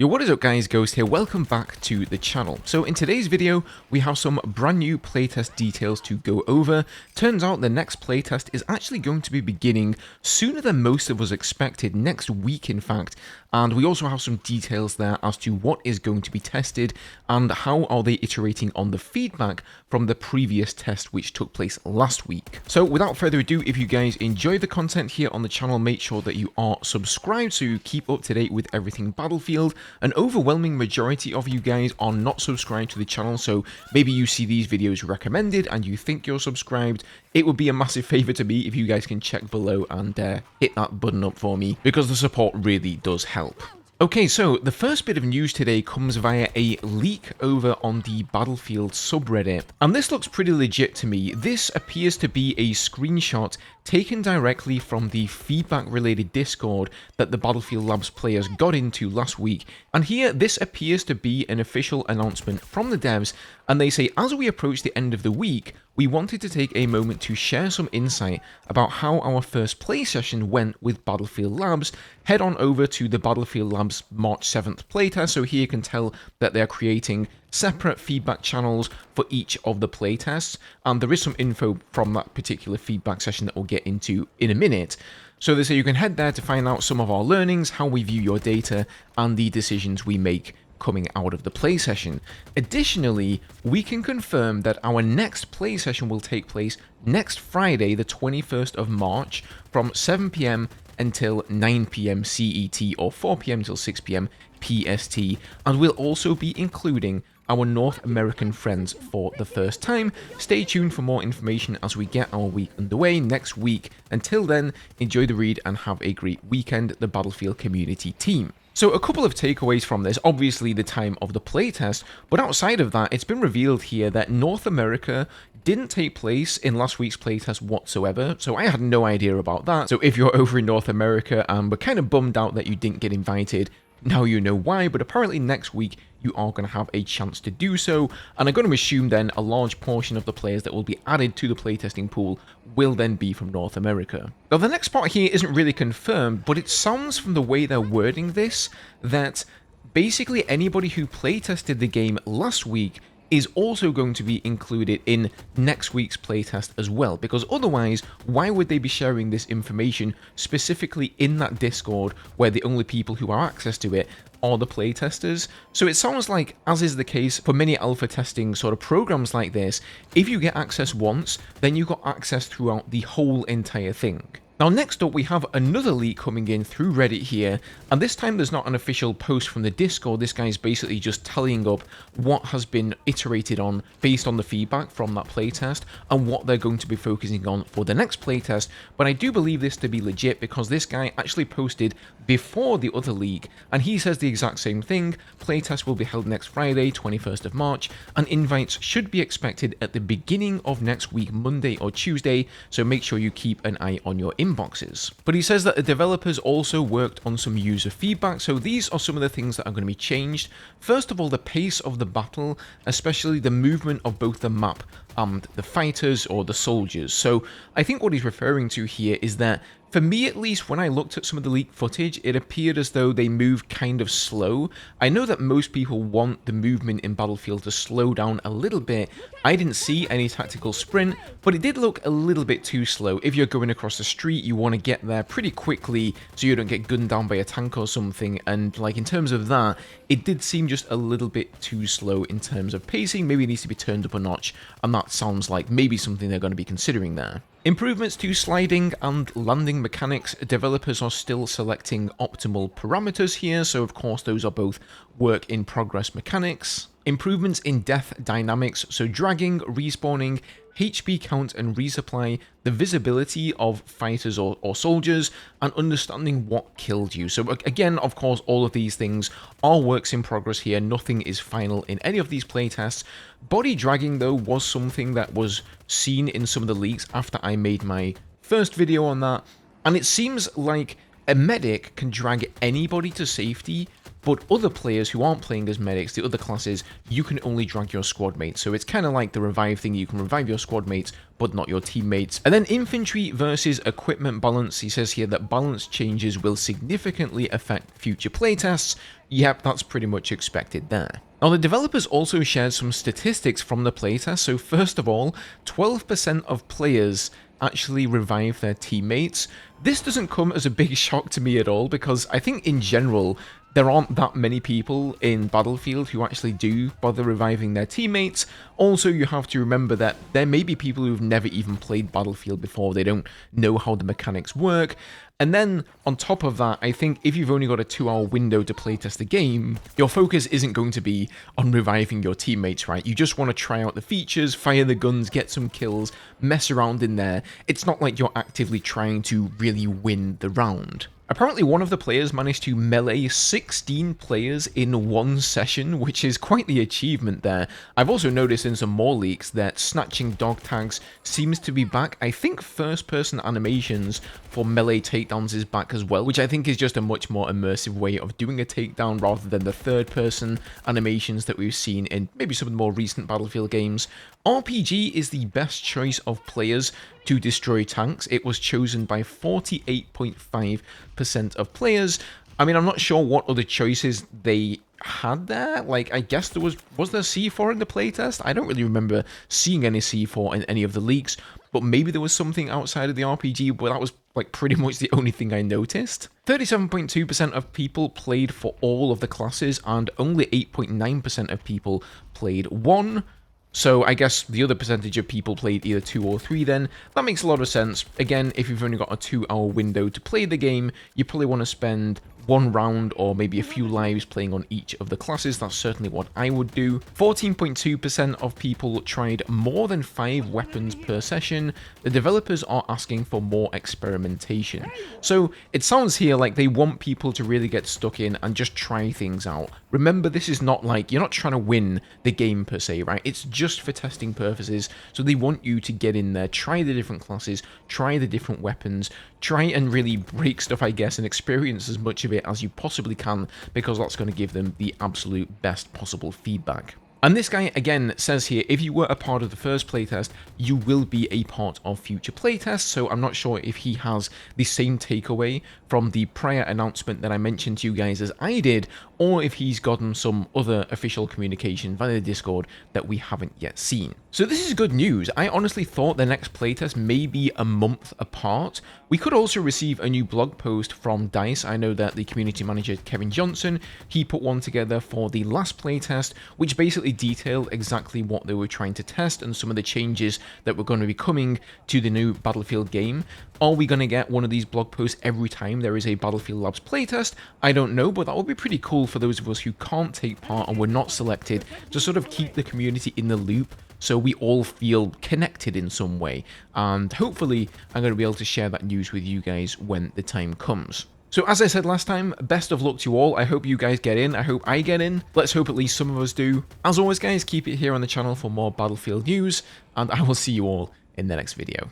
Yo, what is up guys, Ghost here, welcome back to the channel. So in today's video, we have some brand new playtest details to go over. Turns out the next playtest is actually going to be beginning sooner than most of us expected, next week in fact. And we also have some details there as to what is going to be tested and how are they iterating on the feedback from the previous test which took place last week. So without further ado, if you guys enjoy the content here on the channel, make sure that you are subscribed so you keep up to date with everything Battlefield. An overwhelming majority of you guys are not subscribed to the channel, so maybe you see these videos recommended and you think you're subscribed. It would be a massive favor to me if you guys can check below and hit that button up for me, because the support really does help. Okay, so the first bit of news today comes via a leak over on the Battlefield subreddit, and this looks pretty legit to me. This appears to be a screenshot taken directly from the feedback-related Discord that the Battlefield Labs players got into last week, and here this appears to be an official announcement from the devs, and they say, as we approach the end of the week, we wanted to take a moment to share some insight about how our first play session went with Battlefield Labs. Head on over to the Battlefield Labs March 7th playtest, so here you can tell that they're creating separate feedback channels for each of the playtests, and there is some info from that particular feedback session that we'll get into in a minute. So they say you can head there to find out some of our learnings, how we view your data, and the decisions we make coming out of the play session. Additionally, we can confirm that our next play session will take place next Friday, the 21st of March, from 7 PM until 9 PM CET or 4 PM till 6 PM PST, and we'll also be including our North American friends for the first time. Stay tuned for more information as we get our week underway next week. Until then, enjoy the read and have a great weekend, the Battlefield community team. So a couple of takeaways from this, obviously the time of the playtest, but outside of that, it's been revealed here that North America didn't take place in last week's playtest whatsoever, so I had no idea about that. So if you're over in North America and were kind of bummed out that you didn't get invited, now you know why, but apparently next week you are going to have a chance to do so, and I'm going to assume then a large portion of the players that will be added to the playtesting pool will then be from North America. Now the next part here isn't really confirmed, but it sounds from the way they're wording this that basically anybody who playtested the game last week is also going to be included in next week's playtest as well, because otherwise, why would they be sharing this information specifically in that Discord where the only people who have access to it are the playtesters? So it sounds like, as is the case for many alpha testing sort of programs like this, if you get access once, then you got access throughout the whole entire thing. Now next up we have another leak coming in through Reddit here, and this time there's not an official post from the Discord. This guy's basically just tallying up what has been iterated on based on the feedback from that playtest and what they're going to be focusing on for the next playtest, but I do believe this to be legit because this guy actually posted before the other leak, and he says the exact same thing. Playtest will be held next Friday, 21st of March, and invites should be expected at the beginning of next week, Monday or Tuesday, so make sure you keep an eye on your inboxes. But he says that the developers also worked on some user feedback, so these are some of the things that are going to be changed. First of all, the pace of the battle, especially the movement of both the map and the fighters or the soldiers. So I think what he's referring to here is that, for me at least, when I looked at some of the leaked footage, it appeared as though they moved kind of slow. I know that most people want the movement in Battlefield to slow down a little bit. I didn't see any tactical sprint, but it did look a little bit too slow. If you're going across the street, you want to get there pretty quickly so you don't get gunned down by a tank or something, and like in terms of that, it did seem just a little bit too slow in terms of pacing. Maybe it needs to be turned up a notch, and that sounds like maybe something they're going to be considering there. Improvements to sliding and landing mechanics. Developers are still selecting optimal parameters here, so of course those are both work in progress mechanics. Improvements in death dynamics, so dragging, respawning, HP count and resupply, the visibility of fighters or soldiers, and understanding what killed you. So again, of course, all of these things are works in progress here. Nothing is final in any of these playtests. Body dragging, though, was something that was seen in some of the leaks after I made my first video on that, and it seems like a medic can drag anybody to safety, but other players who aren't playing as medics, the other classes, you can only drag your squad mates. So it's kind of like the revive thing, you can revive your squad mates, but not your teammates. And then infantry versus equipment balance, he says here that balance changes will significantly affect future playtests. Yep, that's pretty much expected there. Now, the developers also shared some statistics from the playtest. So first of all, 12% of players actually revive their teammates. This doesn't come as a big shock to me at all, because I think in general, there aren't that many people in Battlefield who actually do bother reviving their teammates. Also, you have to remember that there may be people who've never even played Battlefield before, they don't know how the mechanics work. And then, on top of that, I think if you've only got a 2-hour window to playtest the game, your focus isn't going to be on reviving your teammates, right? You just want to try out the features, fire the guns, get some kills, mess around in there. It's not like you're actively trying to really win the round. Apparently, one of the players managed to melee 16 players in one session, which is quite the achievement there. I've also noticed in some more leaks that snatching dog tags seems to be back. I think first-person animations for melee takedowns is back as well, which I think is just a much more immersive way of doing a takedown rather than the third-person animations that we've seen in maybe some of the more recent Battlefield games. RPG is the best choice of players to destroy tanks. It was chosen by 48.5% of players. I mean, I'm not sure what other choices they had there. Like, I guess there was there C4 in the playtest? I don't really remember seeing any C4 in any of the leaks, but maybe there was something outside of the RPG, but that was like pretty much the only thing I noticed. 37.2% of people played for all of the classes, and only 8.9% of people played one. So I guess the other percentage of people played either 2 or 3 then. That makes a lot of sense. Again, if you've only got a 2-hour window to play the game, you probably want to spend one round or maybe a few lives playing on each of the classes. That's certainly what I would do. 14.2% of people tried more than 5 weapons per session. The developers are asking for more experimentation. So it sounds here like they want people to really get stuck in and just try things out. Remember, this is not like, you're not trying to win the game per se, right? It's just for testing purposes. So they want you to get in there, try the different classes, try the different weapons, try and really break stuff, I guess, and experience as much of it as you possibly can, because that's going to give them the absolute best possible feedback. And this guy, again, says here, if you were a part of the first playtest, you will be a part of future playtests. So I'm not sure if he has the same takeaway from the prior announcement that I mentioned to you guys as I did, or if he's gotten some other official communication via the Discord that we haven't yet seen. So this is good news. I honestly thought the next playtest may be a month apart. We could also receive a new blog post from DICE. I know that the community manager, Kevin Johnson, he put one together for the last playtest, which basically detailed exactly what they were trying to test and some of the changes that were going to be coming to the new Battlefield game. Are we going to get one of these blog posts every time there is a Battlefield Labs playtest? I don't know, but that would be pretty cool for those of us who can't take part and were not selected, to sort of keep the community in the loop so we all feel connected in some way. And hopefully I'm going to be able to share that news with you guys when the time comes. So as I said last time, best of luck to you all. I hope you guys get in. I hope I get in. Let's hope at least some of us do. As always, guys, keep it here on the channel for more Battlefield news, and I will see you all in the next video.